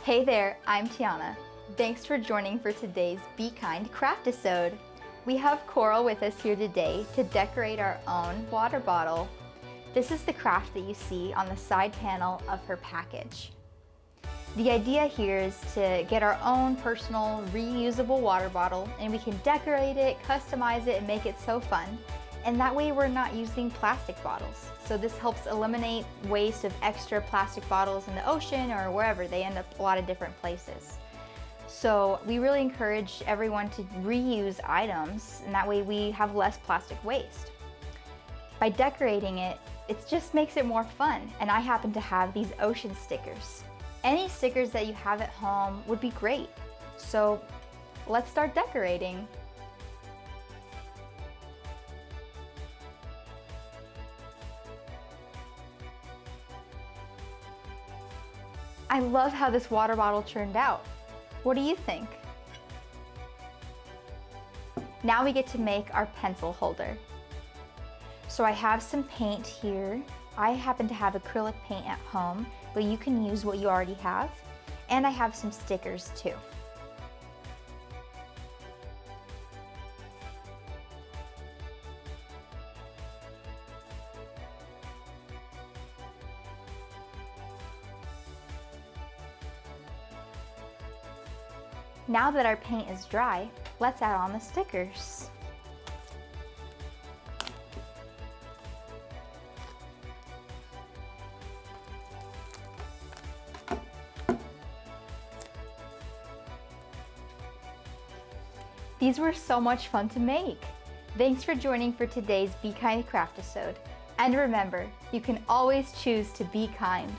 Hey there, I'm Tiana. Thanks for joining for today's Be Kind Craftisode. We have Coral with us here today to decorate our own water bottle. This is the craft that you see on the side panel of her package. The idea here is to get our own personal reusable water bottle, and we can decorate it, customize it, and make it so fun. And that way we're not using plastic bottles. So this helps eliminate waste of extra plastic bottles in the ocean or wherever. They end up a lot of different places. So we really encourage everyone to reuse items, and that way we have less plastic waste. By decorating it, it just makes it more fun. And I happen to have these ocean stickers. Any stickers that you have at home would be great. So let's start decorating. I love how this water bottle turned out. What do you think? Now we get to make our pencil holder. So I have some paint here. I happen to have acrylic paint at home, but you can use what you already have. And I have some stickers too. Now that our paint is dry, let's add on the stickers. These were so much fun to make. Thanks for joining for today's Be Kind Craftisode. And remember, you can always choose to be kind.